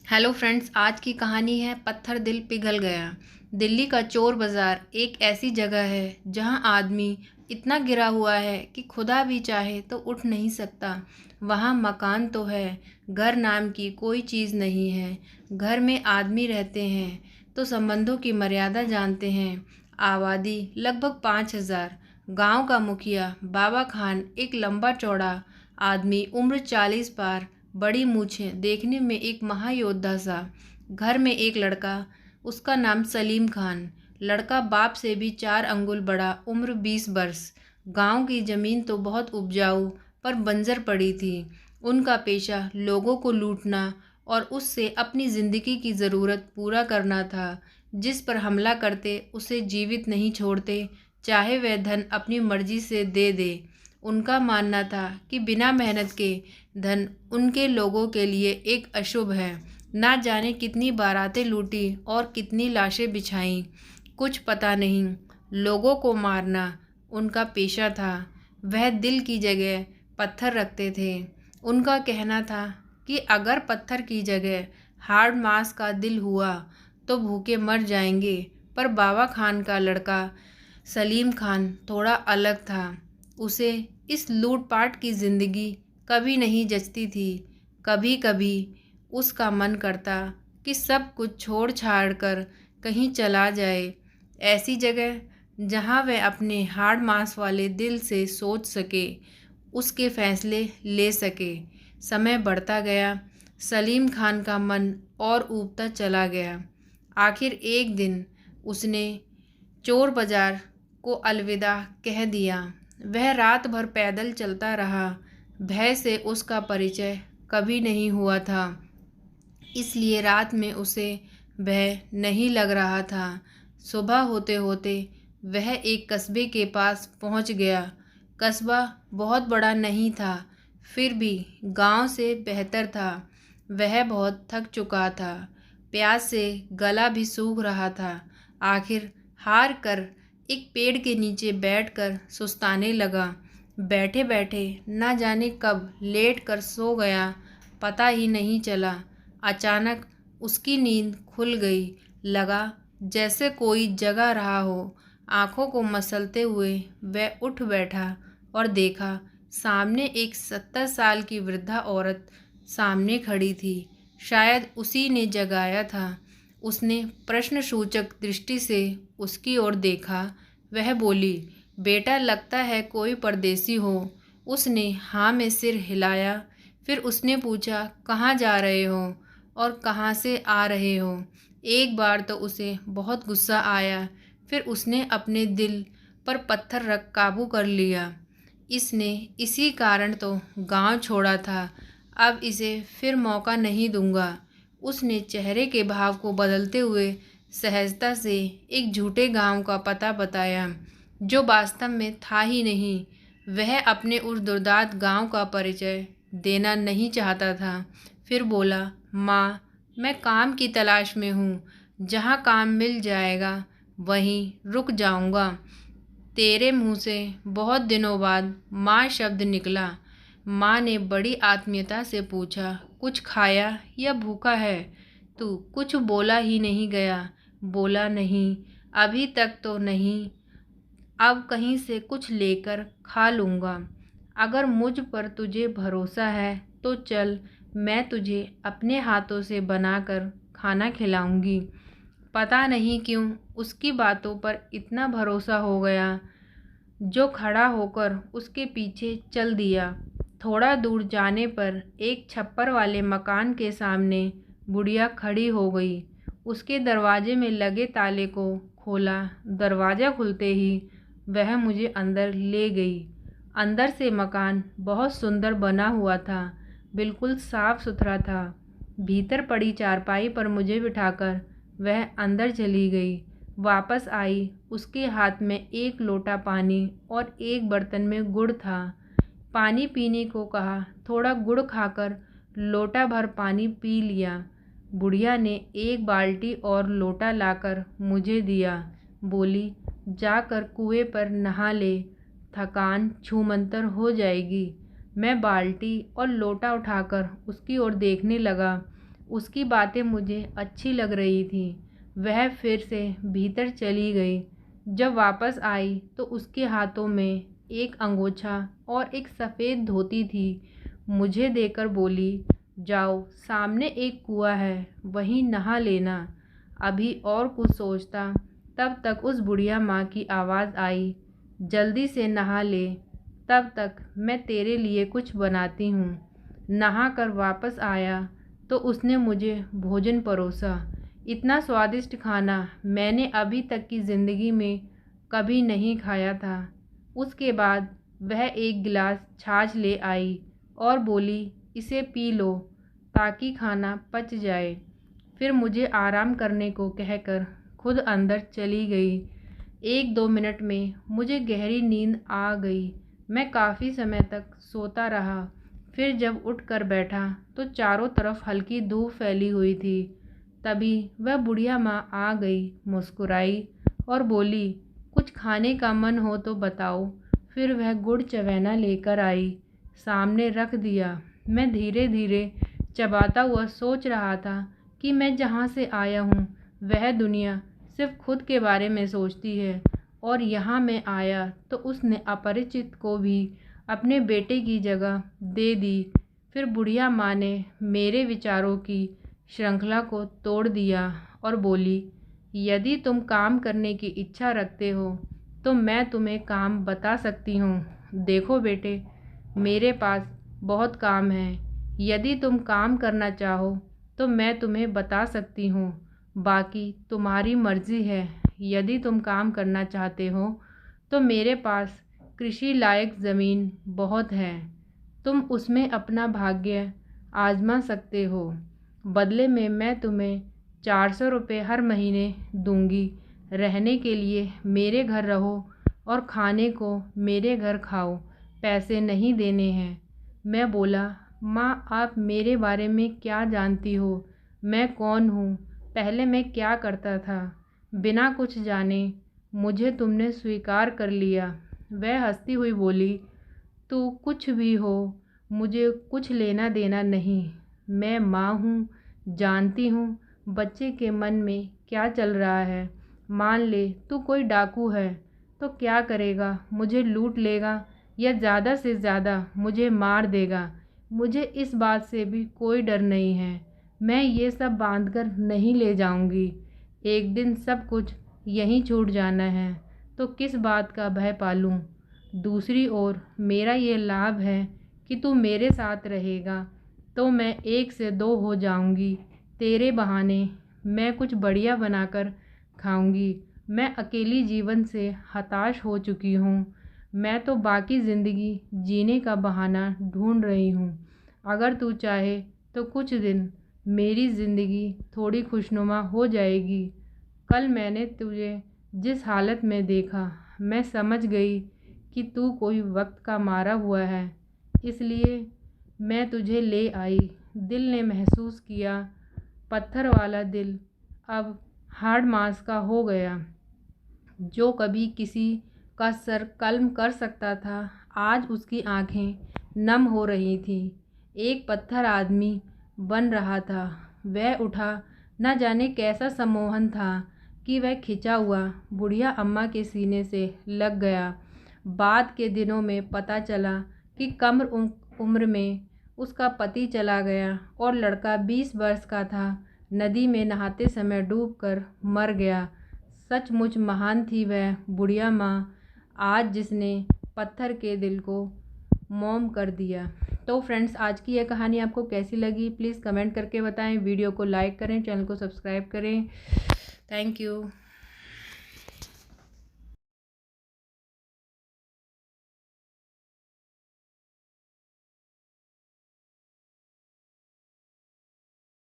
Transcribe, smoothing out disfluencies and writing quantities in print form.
Hello friends, आज की कहानी है पत्थर दिल पिघल गया। दिल्ली का चोर बाज़ार एक ऐसी जगह है जहां आदमी इतना गिरा हुआ है कि खुदा भी चाहे तो उठ नहीं सकता। वहां मकान तो है, घर नाम की कोई चीज़ नहीं है। घर में आदमी रहते हैं तो संबंधों की मर्यादा जानते हैं। आबादी लगभग 5,000। गांव का मुखिया बाबा खान एक लंबा चौड़ा आदमी, उम्र 40 पार, बड़ी मूछें, देखने में एक महायोद्धा सा। घर में एक लड़का, उसका नाम सलीम खान। लड़का बाप से भी 4 अंगुल बड़ा, उम्र 20 वर्ष। गांव की ज़मीन तो बहुत उपजाऊ पर बंजर पड़ी थी। उनका पेशा लोगों को लूटना और उससे अपनी ज़िंदगी की ज़रूरत पूरा करना था। जिस पर हमला करते उसे जीवित नहीं छोड़ते, चाहे वह धन अपनी मर्जी से दे दे। उनका मानना था कि बिना मेहनत के धन उनके लोगों के लिए एक अशुभ है। ना जाने कितनी बारातें लूटी और कितनी लाशें बिछाईं, कुछ पता नहीं। लोगों को मारना उनका पेशा था। वह दिल की जगह पत्थर रखते थे। उनका कहना था कि अगर पत्थर की जगह हार्ड मांस का दिल हुआ तो भूखे मर जाएंगे। पर बाबा खान का लड़का सलीम खान थोड़ा अलग था। उसे इस लूटपाट की ज़िंदगी कभी नहीं जचती थी। कभी कभी उसका मन करता कि सब कुछ छोड़ छाड़ कर कहीं चला जाए, ऐसी जगह जहां वह अपने हार्ड मांस वाले दिल से सोच सके, उसके फैसले ले सके। समय बढ़ता गया, सलीम खान का मन और ऊबता चला गया। आखिर एक दिन उसने चोर बाजार को अलविदा कह दिया। वह रात भर पैदल चलता रहा। भय से उसका परिचय कभी नहीं हुआ था, इसलिए रात में उसे भय नहीं लग रहा था। सुबह होते होते वह एक कस्बे के पास पहुंच गया। कस्बा बहुत बड़ा नहीं था, फिर भी गांव से बेहतर था। वह बहुत थक चुका था, प्यास से गला भी सूख रहा था। आखिर हार कर एक पेड़ के नीचे बैठकर सुस्ताने लगा। बैठे बैठे न जाने कब लेट कर सो गया, पता ही नहीं चला। अचानक उसकी नींद खुल गई। लगा जैसे कोई जगा रहा हो। आंखों को मसलते हुए वह उठ बैठा और देखा सामने एक 70 साल की वृद्धा औरत सामने खड़ी थी। शायद उसी ने जगाया था। उसने प्रश्नसूचक दृष्टि से उसकी ओर देखा। वह बोली, बेटा लगता है कोई परदेसी हो। उसने हाँ में सिर हिलाया। फिर उसने पूछा, कहाँ जा रहे हो और कहाँ से आ रहे हो। एक बार तो उसे बहुत गुस्सा आया, फिर उसने अपने दिल पर पत्थर रख काबू कर लिया। इसने इसी कारण तो गांव छोड़ा था, अब इसे फिर मौका नहीं दूंगा। उसने चेहरे के भाव को बदलते हुए सहजता से एक झूठे गांव का पता बताया, जो वास्तव में था ही नहीं। वह अपने उस दुर्दांत गांव का परिचय देना नहीं चाहता था। फिर बोला, माँ, मैं काम की तलाश में हूँ। जहाँ काम मिल जाएगा वहीं रुक जाऊँगा। तेरे मुँह से बहुत दिनों बाद माँ शब्द निकला। माँ ने बड़ी आत्मीयता से पूछा, कुछ खाया या भूखा है तू? कुछ बोला ही नहीं गया। बोला नहीं, अभी तक तो नहीं, अब कहीं से कुछ लेकर खा लूँगा। अगर मुझ पर तुझे भरोसा है तो चल, मैं तुझे अपने हाथों से बनाकर खाना खिलाऊंगी। पता नहीं क्यों उसकी बातों पर इतना भरोसा हो गया, जो खड़ा होकर उसके पीछे चल दिया। थोड़ा दूर जाने पर एक छप्पर वाले मकान के सामने बुढ़िया खड़ी हो गई। उसके दरवाजे में लगे ताले को खोला। दरवाज़ा खुलते ही वह मुझे अंदर ले गई। अंदर से मकान बहुत सुंदर बना हुआ था, बिल्कुल साफ सुथरा था। भीतर पड़ी चारपाई पर मुझे बिठाकर वह अंदर चली गई। वापस आई, उसके हाथ में एक लोटा पानी और एक बर्तन में गुड़ था। पानी पीने को कहा, थोड़ा गुड़ खाकर लोटा भर पानी पी लिया। बुढ़िया ने एक बाल्टी और लोटा लाकर मुझे दिया। बोली, जाकर कुएं पर नहा ले, थकान छूमंतर हो जाएगी। मैं बाल्टी और लोटा उठाकर उसकी ओर देखने लगा। उसकी बातें मुझे अच्छी लग रही थी। वह फिर से भीतर चली गई। जब वापस आई तो उसके हाथों में एक अंगोछा और एक सफ़ेद धोती थी। मुझे देकर बोली, जाओ, सामने एक कुआं है, वहीं नहा लेना। अभी और कुछ सोचता तब तक उस बुढ़िया माँ की आवाज़ आई, जल्दी से नहा ले, तब तक मैं तेरे लिए कुछ बनाती हूँ। नहा कर वापस आया तो उसने मुझे भोजन परोसा। इतना स्वादिष्ट खाना मैंने अभी तक की ज़िंदगी में कभी नहीं खाया था। उसके बाद वह एक गिलास छाछ ले आई और बोली, इसे पी लो ताकि खाना पच जाए। फिर मुझे आराम करने को कहकर खुद अंदर चली गई। 1-2 मिनट में मुझे गहरी नींद आ गई। मैं काफ़ी समय तक सोता रहा। फिर जब उठ कर बैठा तो चारों तरफ हल्की धूप फैली हुई थी। तभी वह बुढ़िया माँ आ गई, मुस्कुराई और बोली, कुछ खाने का मन हो तो बताओ। फिर वह गुड़ चवैना लेकर आई, सामने रख दिया। मैं धीरे धीरे चबाता हुआ सोच रहा था कि मैं जहाँ से आया हूँ वह दुनिया सिर्फ खुद के बारे में सोचती है, और यहाँ मैं आया तो उसने अपरिचित को भी अपने बेटे की जगह दे दी। फिर बुढ़िया माँ ने मेरे विचारों की श्रृंखला को तोड़ दिया और बोली, यदि तुम काम करने की इच्छा रखते हो तो मैं तुम्हें काम बता सकती हूँ। देखो बेटे, मेरे पास बहुत काम है। यदि तुम काम करना चाहो तो मैं तुम्हें बता सकती हूँ, बाकी तुम्हारी मर्ज़ी है। यदि तुम काम करना चाहते हो तो मेरे पास कृषि लायक ज़मीन बहुत है, तुम उसमें अपना भाग्य आजमा सकते हो। बदले में मैं तुम्हें 400 रुपये हर महीने दूंगी। रहने के लिए मेरे घर रहो और खाने को मेरे घर खाओ, पैसे नहीं देने हैं। मैं बोला, माँ, आप मेरे बारे में क्या जानती हो? मैं कौन हूँ? पहले मैं क्या करता था? बिना कुछ जाने मुझे तुमने स्वीकार कर लिया। वह हंसती हुई बोली, तू कुछ भी हो, मुझे कुछ लेना देना नहीं। मैं माँ हूँ, जानती हूँ बच्चे के मन में क्या चल रहा है। मान ले तू कोई डाकू है तो क्या करेगा? मुझे लूट लेगा या ज़्यादा से ज़्यादा मुझे मार देगा। मुझे इस बात से भी कोई डर नहीं है। मैं ये सब बांध कर नहीं ले जाऊंगी। एक दिन सब कुछ यहीं छूट जाना है तो किस बात का भय पालूं? दूसरी ओर मेरा ये लाभ है कि तू मेरे साथ रहेगा तो मैं 1 से 2 हो जाऊंगी। तेरे बहाने मैं कुछ बढ़िया बनाकर खाऊंगी। मैं अकेली जीवन से हताश हो चुकी हूँ। मैं तो बाकी ज़िंदगी जीने का बहाना ढूंढ रही हूँ। अगर तू चाहे तो कुछ दिन मेरी ज़िंदगी थोड़ी खुशनुमा हो जाएगी। कल मैंने तुझे जिस हालत में देखा, मैं समझ गई कि तू कोई वक्त का मारा हुआ है, इसलिए मैं तुझे ले आई। दिल ने महसूस किया, पत्थर वाला दिल अब हार्ड मांस का हो गया। जो कभी किसी का सर कलम कर सकता था, आज उसकी आंखें नम हो रही थीं। एक पत्थर आदमी बन रहा था। वह उठा, न जाने कैसा सम्मोहन था कि वह खिंचा हुआ बुढ़िया अम्मा के सीने से लग गया। बाद के दिनों में पता चला कि कम उम्र में उसका पति चला गया और लड़का 20 वर्ष का था, नदी में नहाते समय डूबकर मर गया। सचमुच महान थी वह बुढ़िया माँ, आज जिसने पत्थर के दिल को मोम कर दिया। तो फ्रेंड्स, आज की यह कहानी आपको कैसी लगी प्लीज़ कमेंट करके बताएं। वीडियो को लाइक करें, चैनल को सब्सक्राइब करें। Thank you.